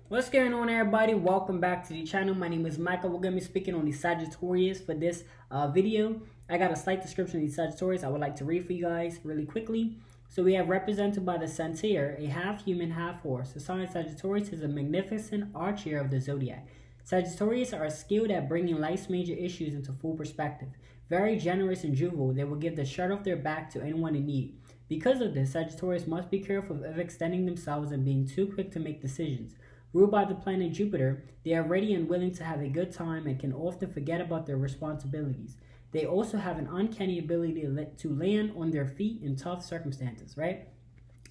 What's going on, everybody? Welcome back to the channel. My name is Michael. We're going to be speaking on the Sagittarius for this video. I got a slight description of the Sagittarius I would like to read for you guys really quickly. So we have represented by the Centaur, a half human, half horse. The sign Sagittarius is a magnificent archer of the zodiac. Sagittarius are skilled at bringing life's major issues into full perspective. Very generous and jovial, they will give the shirt off their back to anyone in need. Because of this, Sagittarius must be careful of extending themselves and being too quick to make decisions. Ruled by the planet Jupiter, they are ready and willing to have a good time and can often forget about their responsibilities. They also have an uncanny ability to land on their feet in tough circumstances, right?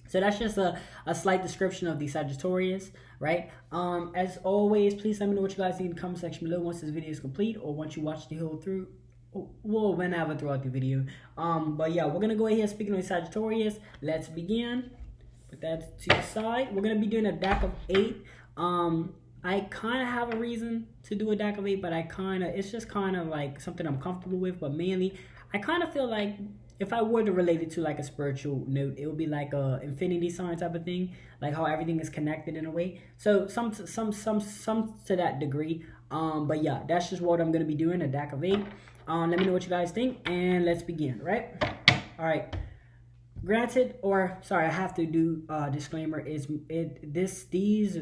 So that's just a slight description of the Sagittarius, right? As always, please let me know what you guys think in the comment section below once this video is complete or once you watch the whole through. Well, whenever throughout the video. But yeah, we're gonna go ahead speaking on Sagittarius. Let's begin. Put that to the side. We're gonna be doing a deck of 8. I kind of have a reason to do a deck of 8, but it's just kind of like something I'm comfortable with. But mainly, I kind of feel like if I were to relate it to like a spiritual note, it would be like a infinity sign type of thing, like how everything is connected in a way. So some to that degree. But yeah, that's just what I'm gonna be doing, a deck of 8. Let me know what you guys think, and let's begin. Right? All right. Granted, or sorry, I have to do disclaimer. These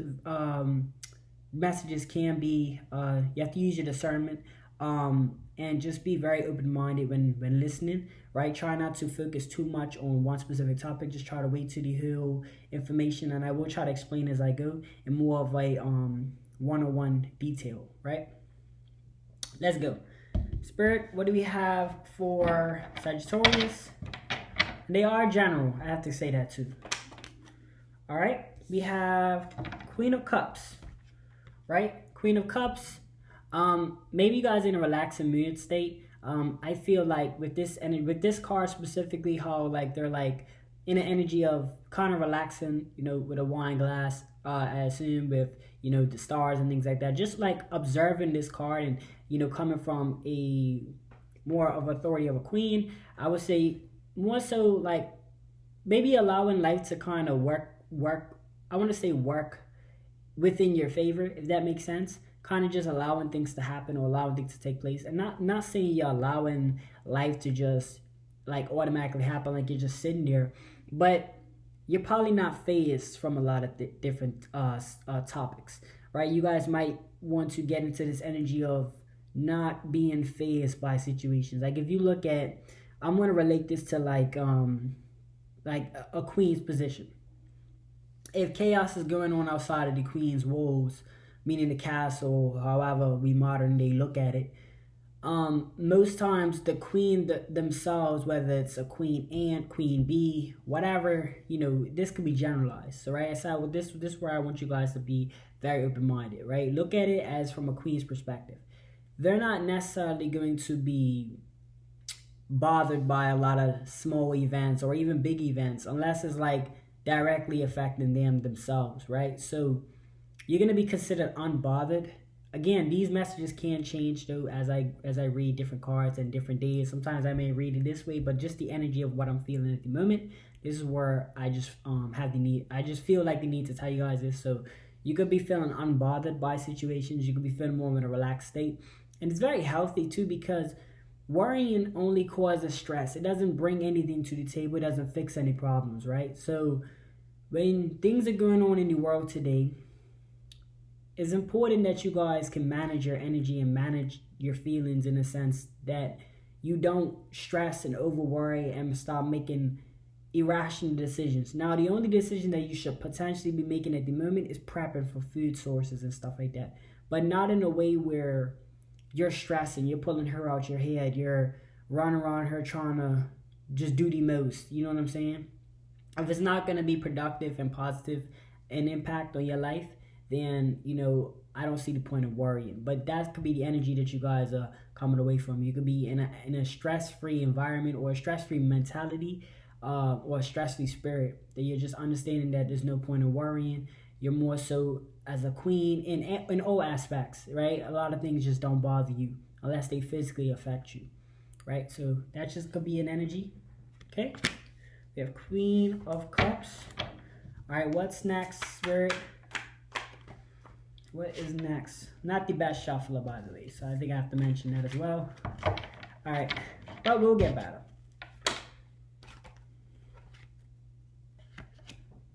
messages can be you have to use your discernment and just be very open-minded when listening, right? Try not to focus too much on one specific topic. Just try to wait to the whole information, and I will try to explain as I go in more of a one-on-one detail, right? Let's go. Spirit, what do we have for Sagittarius? They are general. I have to say that too. All right. We have Queen of Cups. Right? Queen of Cups. Maybe you guys in a relaxing mood state. I feel like with this card specifically, how like they're like in an energy of kind of relaxing, with a wine glass, I assume, with, the stars and things like that. Just like observing this card and, coming from a more of authority of a queen, I would say more so like maybe allowing life to kind of work within your favor, if that makes sense. Kind of just allowing things to happen or allowing things to take place, and not saying you're allowing life to just like automatically happen, like you're just sitting there, but you're probably not phased from a lot of different topics, right? You guys might want to get into this energy of not being phased by situations. Like if you look at, I'm going to relate this to like a queen's position. If chaos is going on outside of the queen's walls, meaning the castle, however we modern day look at it, most times the queen themselves, whether it's a queen ant, queen bee, whatever, this could be generalized. So right, aside with this is where I want you guys to be very open-minded, right? Look at it as from a queen's perspective. They're not necessarily going to be bothered by a lot of small events or even big events unless it's like directly affecting them themselves, right? So you're going to be considered unbothered. Again, these messages can change though as I read different cards and different days. Sometimes I may read it this way, but just the energy of what I'm feeling at the moment, this is where I just I just feel like the need to tell you guys this. So you could be feeling unbothered by situations. You could be feeling more in a relaxed state, and it's very healthy too, because worrying only causes stress. It doesn't bring anything to the table. It doesn't fix any problems, right? So when things are going on in the world today, it's important that you guys can manage your energy and manage your feelings in a sense that you don't stress and over worry and start making irrational decisions. Now, the only decision that you should potentially be making at the moment is prepping for food sources and stuff like that, but not in a way where you're stressing, you're pulling her out your head, you're running around her trying to just do the most. You know what I'm saying? If it's not going to be productive and positive and impact on your life, then, I don't see the point of worrying. But that could be the energy that you guys are coming away from. You could be in a stress-free environment or a stress-free mentality or a stress-free spirit, that you're just understanding that there's no point in worrying. You're more so as a queen in all aspects, right? A lot of things just don't bother you unless they physically affect you, right? So that just could be an energy, okay? We have Queen of Cups. All right, what's next, Spirit? What is next? Not the best shuffler, by the way. So I think I have to mention that as well. All right, but we'll get better.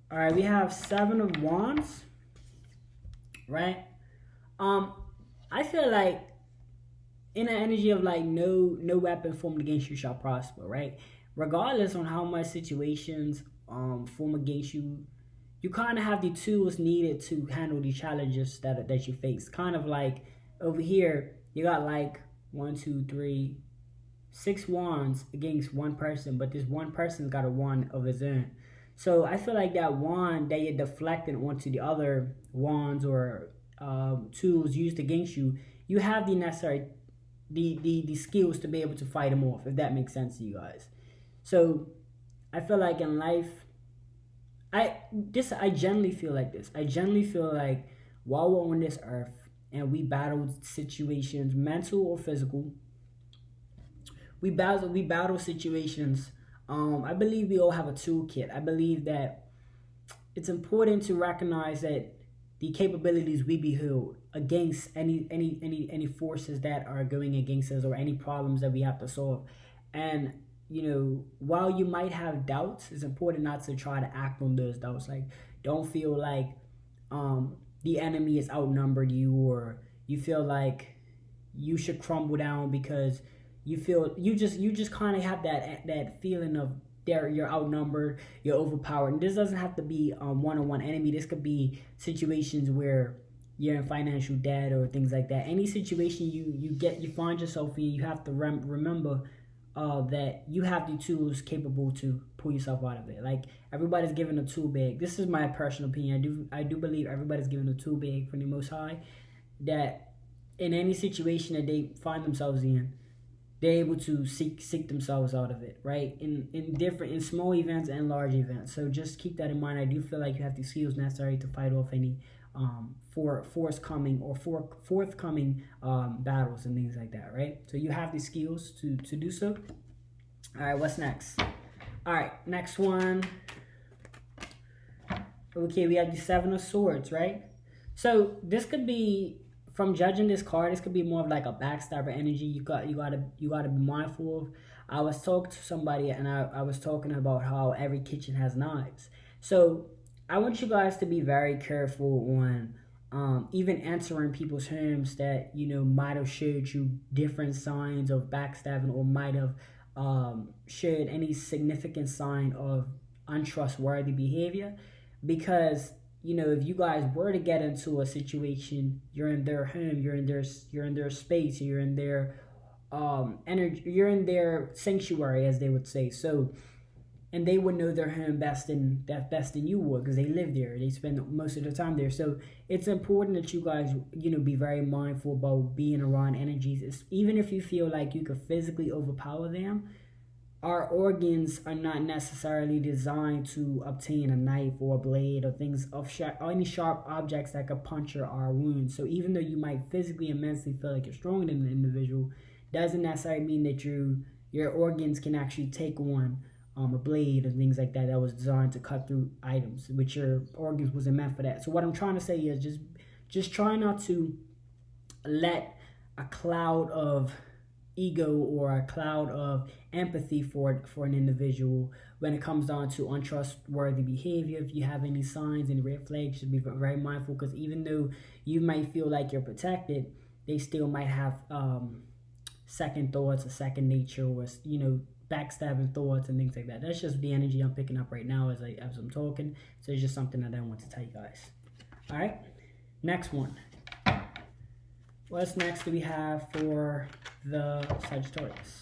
All right, we have 7 of Wands, right? I feel like in the energy of like no weapon formed against you shall prosper, right? Regardless on how much situations form against you, you kind of have the tools needed to handle the challenges that you face. Kind of like over here, you got like 1, 2, 3, 6 wands against one person, but this one person's got a wand of his own. So I feel like that wand that you're deflecting onto the other wands or tools used against you, you have the necessary the skills to be able to fight them off, if that makes sense to you guys. So I feel like in life, I generally feel like this. I generally feel like while we're on this earth and we battle situations, mental or physical, we battle situations. I believe we all have a toolkit. I believe that it's important to recognize that the capabilities we behold against any forces that are going against us or any problems that we have to solve. And while you might have doubts, it's important not to try to act on those doubts. Like, don't feel like the enemy has outnumbered you, or you feel like you should crumble down because you just kind of have that feeling of you're outnumbered, you're overpowered. And this doesn't have to be one-on-one enemy. This could be situations where you're in financial debt or things like that. Any situation you find yourself in, you have to remember that you have the tools capable to pull yourself out of it. Like, everybody's given a tool bag. This is my personal opinion. I do believe everybody's given a tool bag from the Most High, that in any situation that they find themselves in, they're able to seek themselves out of it, right? In small events and large events. So just keep that in mind. I do feel like you have the skills necessary to fight off any forthcoming battles and things like that, right? So you have the skills to do so. All right, what's next? All right, next one. Okay, we have the 7 of Swords, right? So this could be, from judging this card, this could be more of like a backstabber energy. You gotta be mindful of. I was talking to somebody and I was talking about how every kitchen has knives. So I want you guys to be very careful on even entering people's homes that might have showed you different signs of backstabbing, or might have showed any significant sign of untrustworthy behavior. Because if you guys were to get into a situation, you're in their home, you're in their space, you're in their energy, you're in their sanctuary, as they would say. So, and they would know their home best than you would, because they live there. They spend most of the time there. So it's important that you guys, be very mindful about being around energies. Even if you feel like you could physically overpower them, our organs are not necessarily designed to obtain a knife or a blade or things of any sharp objects that could puncture our wounds. So even though you might physically and mentally feel like you're stronger than the individual, doesn't necessarily mean that your organs can actually take on a blade and things like that was designed to cut through items, which your organs wasn't meant for that. So what I'm trying to say is just try not to let a cloud of ego or a cloud of empathy for an individual when it comes down to untrustworthy behavior. If you have any signs, any red flags, just be very mindful, because even though you might feel like you're protected, they still might have second thoughts or second nature, or backstabbing thoughts and things like that. That's just the energy I'm picking up right now as I'm talking. So it's just something that I want to tell you guys. All right, next one. What's next do we have for the Sagittarius?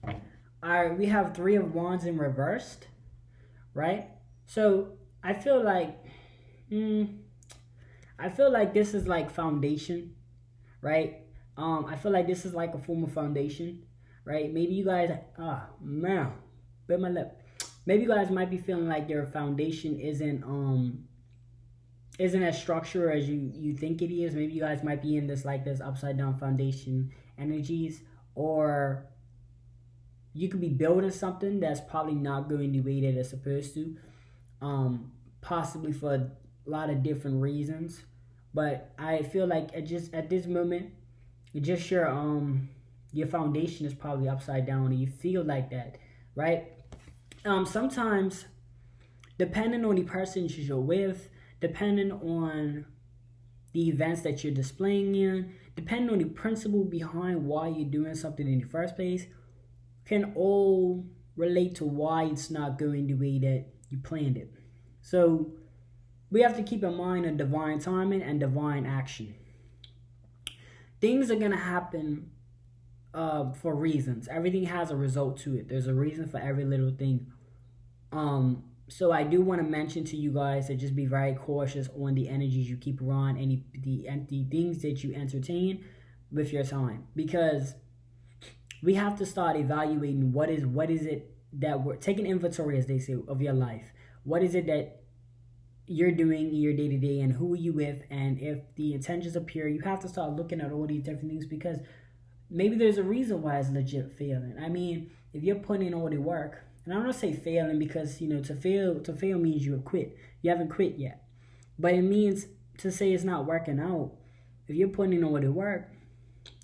All right, we have 3 of Wands in reversed, right? So I feel like this is like foundation, right? I feel like this is like a form of foundation, right? Maybe you guys, bit my lip. Maybe you guys might be feeling like your foundation isn't as structured as you think it is. Maybe you guys might be in this upside down foundation energies, or you could be building something that's probably not going the way that it's supposed to, possibly for a lot of different reasons, but I feel like at this moment, just your foundation is probably upside down, and you feel like that, right? Sometimes, depending on the persons you're with, depending on the events that you're displaying in, depending on the principle behind why you're doing something in the first place, can all relate to why it's not going the way that you planned it. So we have to keep in mind a divine timing and divine action. Things are gonna happen for reasons. Everything has a result to it. There's a reason for every little thing. So I do want to mention to you guys to just be very cautious on the energies you keep around, the things that you entertain with your time, because we have to start evaluating what is it that we're taking inventory, as they say, of your life. What is it that you're doing in your day to day, and who are you with? And if the intentions appear, you have to start looking at all these different things, because maybe there's a reason why it's legit failing. I mean, if you're putting in all the work, and I don't say failing because, to fail means you have quit. You haven't quit yet. But it means to say it's not working out. If you're putting in all the work,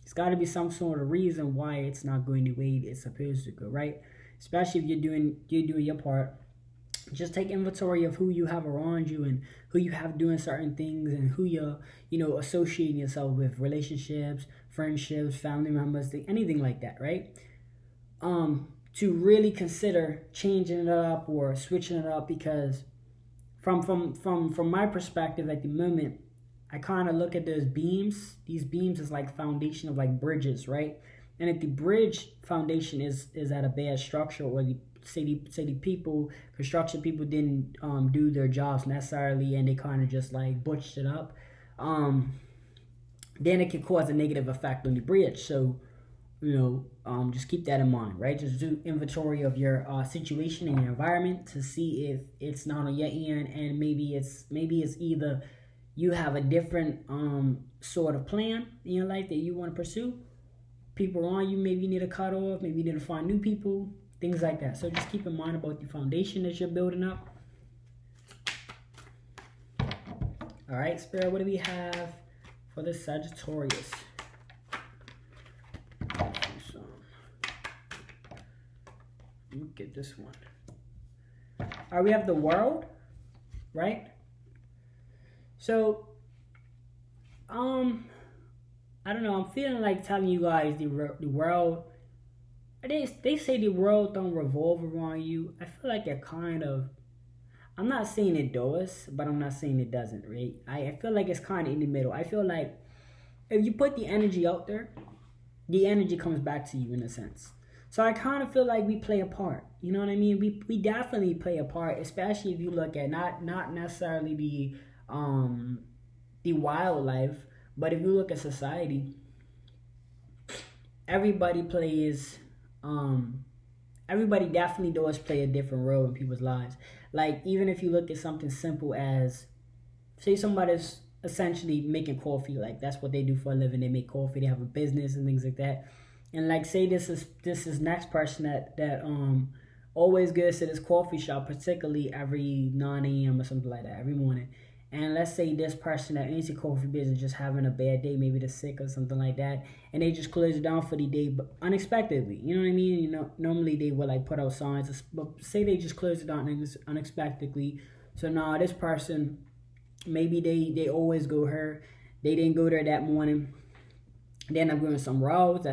it's got to be some sort of reason why it's not going the way it's supposed to go, right? Especially if you're doing your part. Just take inventory of who you have around you and who you have doing certain things, and who you're, associating yourself with, relationships, friendships, family members, anything like that, right? To really consider changing it up or switching it up, because from my perspective at the moment, I kind of look at these beams as like foundation of like bridges, right? And if the bridge foundation is at a bad structure, or the construction people didn't do their jobs necessarily, and they kind of just like butched it up, then it can cause a negative effect on the bridge. So just keep that in mind, right? Just do inventory of your situation and your environment to see if it's not on your end, and maybe it's either you have a different sort of plan in your life that you want to pursue. People around you, maybe you need to cut off, maybe you need to find new people, things like that. So just keep in mind about the foundation that you're building up. All right, Spirit, what do we have for the Sagittarius? Let me get this one. All right, we have the World, right? So, I don't know. I'm feeling like telling you guys the world. They say the world don't revolve around you. I feel like it kind of. I'm not saying it does, but I'm not saying it doesn't, right? I feel like it's kind of in the middle. I feel like if you put the energy out there, the energy comes back to you in a sense. So I kind of feel like we play a part. You know what I mean? We definitely play a part, especially if you look at not necessarily the wildlife, but if you look at society, everybody definitely does play a different role in people's lives. Like, even if you look at something simple as, say somebody's essentially making coffee, like that's what they do for a living. They make coffee, they have a business and things like that. And like, say this is next person that always goes to this coffee shop, particularly every 9 a.m. or something like that, every morning. And let's say this person that owns the coffee business just having a bad day, maybe they're sick or something like that, and they just close it down for the day, but unexpectedly. You know what I mean? Normally they would like put out signs, but say they just close it down unexpectedly. So now this person, maybe they always go here, they didn't go there that morning. Then I'm going some roads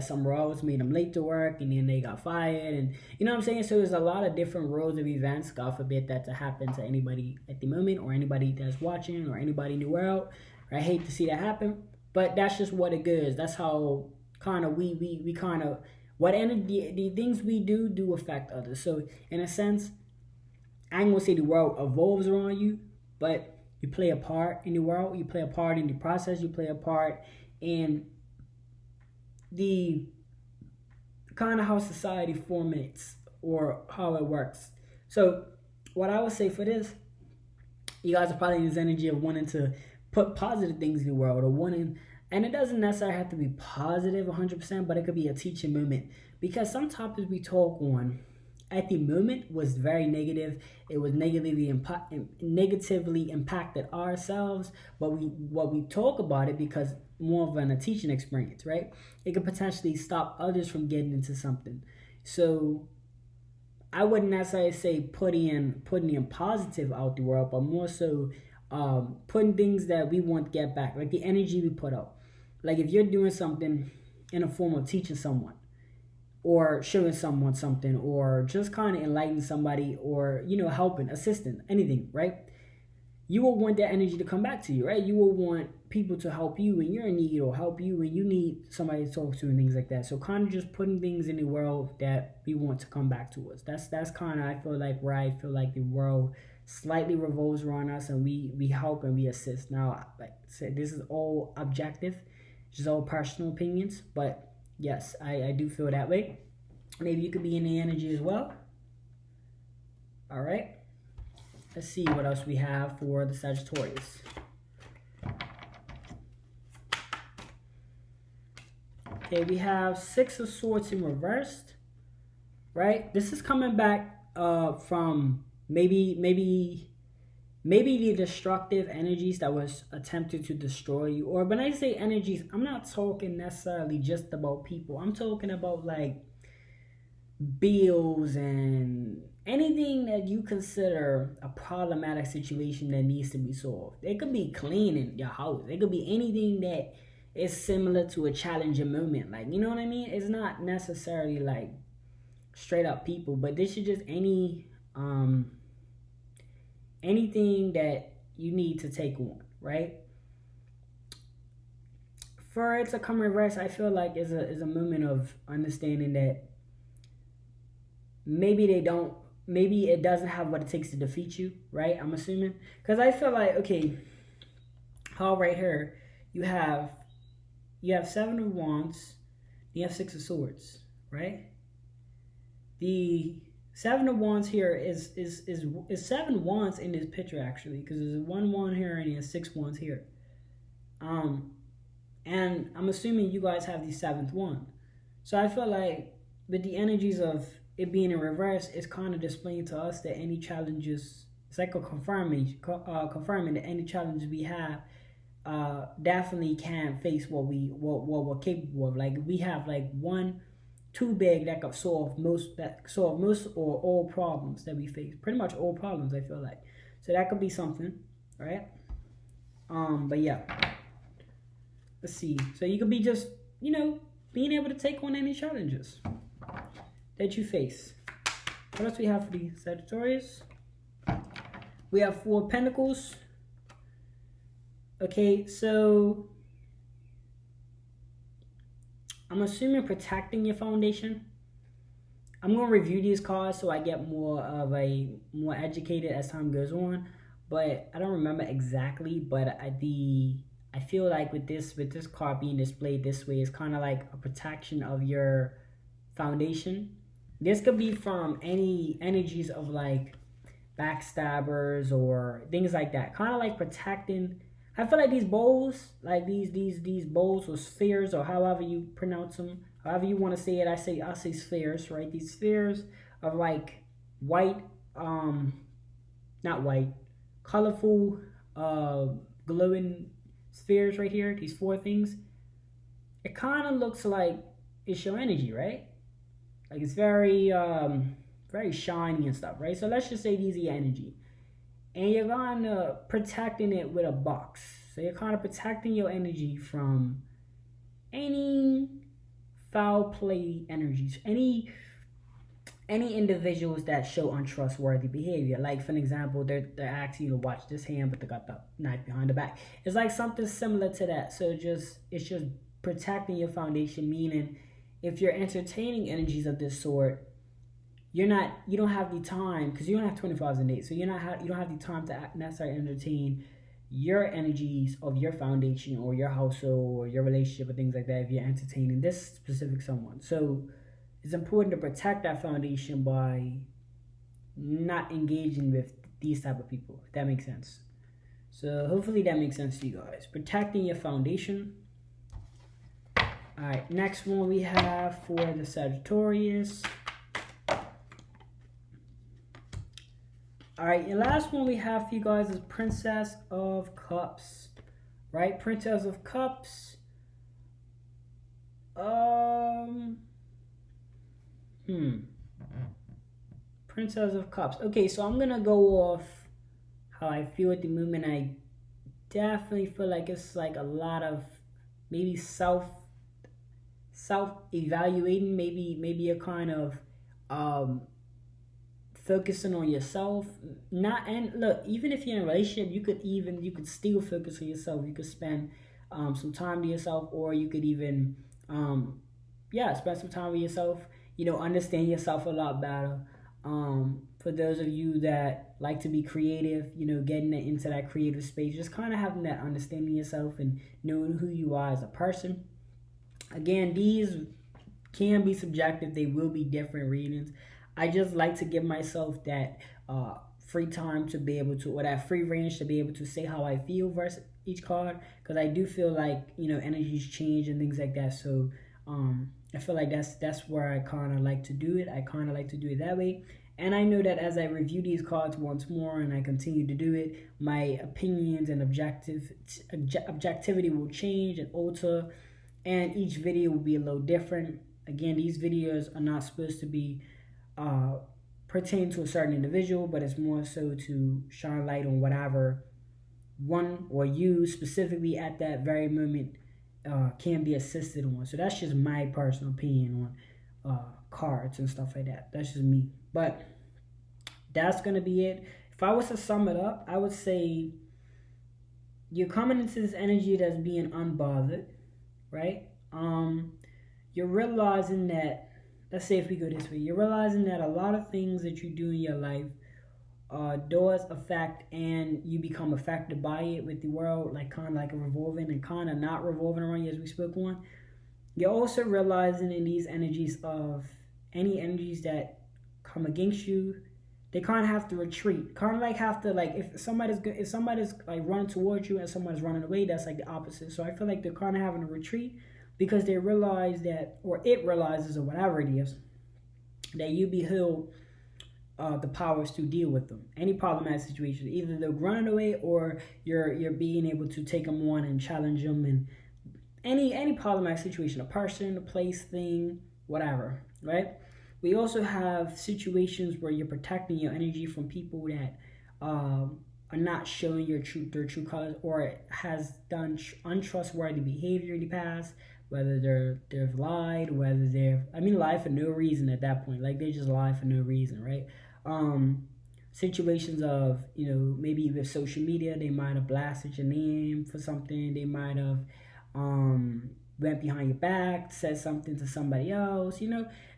made them late to work, and then they got fired, and you know what I'm saying? So there's a lot of different roads of events. God forbid that to happen to anybody at the moment, or anybody that's watching, or anybody in the world. I hate to see that happen, but that's just what it is. That's how kind of we kind of, what energy, the things we do affect others. So in a sense, I ain't gonna say the world evolves around you, but you play a part in the world. You play a part in the process. You play a part in the kind of how society formates, or how it works. So what I would say for this, you guys are probably in this energy of wanting to put positive things in the world, or wanting, and it doesn't necessarily have to be positive 100%, but it could be a teaching moment, because some topics we talk on, at the moment was very negative. It was negatively impacted ourselves, but we talk about it because more of a teaching experience, right? It could potentially stop others from getting into something. So I wouldn't necessarily say putting in positive out the world, but more so putting things that we want to get back, like the energy we put out. Like if you're doing something in a form of teaching someone, or showing someone something, or just kind of enlightening somebody, or helping, assisting, anything, right? You will want that energy to come back to you, right? You will want people to help you when you're in need, or help you when you need somebody to talk to, and things like that. So kind of just putting things in the world that we want to come back to us. That's kind of, I feel like, where I feel like the world slightly revolves around us, and we help and we assist. Now, like I said, this is all objective, just all personal opinions, but yes, I do feel that way. Maybe you could be in the energy as well. All right. Let's see what else we have for the Sagittarius. Okay, we have Six of Swords in reversed, right? This is coming back from maybe the destructive energies that was attempted to destroy you. Or when I say energies, I'm not talking necessarily just about people. I'm talking about like bills and anything that you consider a problematic situation that needs to be solved. It could be cleaning your house. It could be anything that is similar to a challenging moment. Like, you know what I mean? It's not necessarily like straight up people, but this is just anything that you need to take on, right? For it to come reverse, I feel like is a moment of understanding that maybe it doesn't have what it takes to defeat you, right? I'm assuming. Because I feel like, okay, how right here, you have Seven of Wands, you have Six of Swords, right? The Seven of Wands here is seven wands in this picture, actually, because there's one wand here and there's six wands here. And I'm assuming you guys have the seventh one. So I feel like with the energies of it being in reverse, it's kind of displaying to us that any challenges, it's like a confirming that any challenges we have definitely can face what we're capable of. Like we have like one too big that could solve most or all problems that we face. Pretty much all problems, I feel like. So that could be something, right? But yeah. Let's see. So you could be just, being able to take on any challenges that you face. What else we have for the Sagittarius? We have Four of Pentacles. Okay, so I'm assuming protecting your foundation. I'm going to review these cards so I get more educated as time goes on, but I don't remember exactly. But I feel like with this card being displayed this way, it's kind of like a protection of your foundation. This could be from any energies of like backstabbers or things like that. Kind of like protecting. I feel like these bowls, like these bowls or spheres, or however you pronounce them, however you want to say it. I'll say spheres, right? These spheres of like white, not white, colorful, glowing spheres right here. These four things. It kind of looks like it's your energy, right? Like it's very shiny and stuff, right? So let's just say these are your energy. And you're kind of protecting it with a box. So you're kind of protecting your energy from any foul play energies, any individuals that show untrustworthy behavior. Like for an example, they're asking you to watch this hand, but they got the knife behind the back. It's like something similar to that. So it's just protecting your foundation, meaning if you're entertaining energies of this sort, you don't have the time, because you don't have 24 hours a day, so you don't have the time to necessarily entertain your energies of your foundation or your household or your relationship or things like that if you're entertaining this specific someone. So it's important to protect that foundation by not engaging with these type of people, if that makes sense. So hopefully that makes sense to you guys. Protecting your foundation. Alright, next one we have for the Sagittarius. All right, and last one we have for you guys is Princess of Cups, right? Princess of Cups. Princess of Cups. Okay, so I'm gonna go off how I feel at the moment. I definitely feel like it's like a lot of maybe self evaluating, maybe a kind of um focusing on yourself. Not, and look, even if you're in a relationship, you could still focus on yourself. You could spend some time to yourself, or you could even spend some time with yourself. Understand yourself a lot better. For those of you that like to be creative, getting into that creative space, just kind of having that understanding yourself and knowing who you are as a person. Again, these can be subjective. They will be different readings. I just like to give myself that free time to be able to, or that free range to be able to say how I feel versus each card, because I do feel like energies change and things like that. So I feel like that's where I kind of like to do it. I kind of like to do it that way. And I know that as I review these cards once more and I continue to do it, my opinions and objectivity will change and alter, and each video will be a little different. Again, these videos are not supposed to be pertain to a certain individual, but it's more so to shine light on whatever one or you specifically at that very moment can be assisted on. So that's just my personal opinion on cards and stuff like that. That's just me. But that's going to be it. If I was to sum it up, I would say you're coming into this energy that's being unbothered, right? You're realizing that, let's say if we go this way, you're realizing that a lot of things that you do in your life does affect, and you become affected by it with the world, like kind of like a revolving and kind of not revolving around you, as we spoke on. You're also realizing in these energies of any energies that come against you, they kind of have to retreat. Kind of like have to, like, if somebody's like running towards you and somebody's running away, that's like the opposite. So I feel like they're kind of having a retreat because they realize that, or it realizes, or whatever it is, that you behold the powers to deal with them. Any problematic situation, either they're running away or you're being able to take them on and challenge them, and any problematic situation, a person, a place, thing, whatever, right? We also have situations where you're protecting your energy from people that are not showing their true colors, or has done untrustworthy behavior in the past, whether they've lied, whether lied for no reason at that point. Like, they just lied for no reason, right? Situations of, maybe with social media, they might have blasted your name for something. They might have went behind your back, said something to somebody else,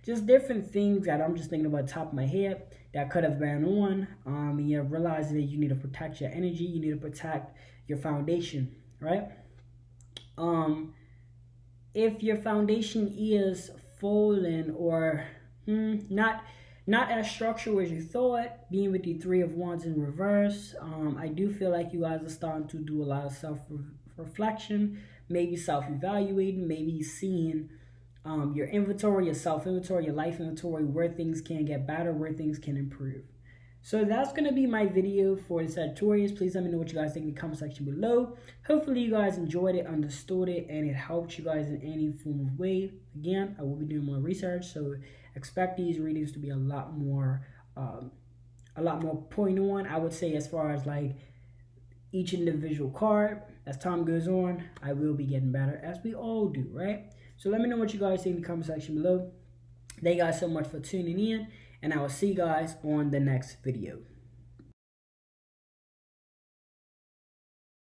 just different things that I'm just thinking about top of my head that could have been on. And you realize that you need to protect your energy, you need to protect your foundation, right? If your foundation is falling, or not as structured as you thought, being with the Three of Wands in reverse, I do feel like you guys are starting to do a lot of self-reflection, maybe self-evaluating, maybe seeing your inventory, your self-inventory, your life inventory, where things can get better, where things can improve. So that's going to be my video for the Sagittarius. Please let me know what you guys think in the comment section below. Hopefully you guys enjoyed it, understood it, and it helped you guys in any form of way. Again, I will be doing more research, so expect these readings to be a lot more point on, I would say, as far as like each individual card. As time goes on, I will be getting better, as we all do, right? So let me know what you guys think in the comment section below. Thank you guys so much for tuning in, and I will see you guys on the next video.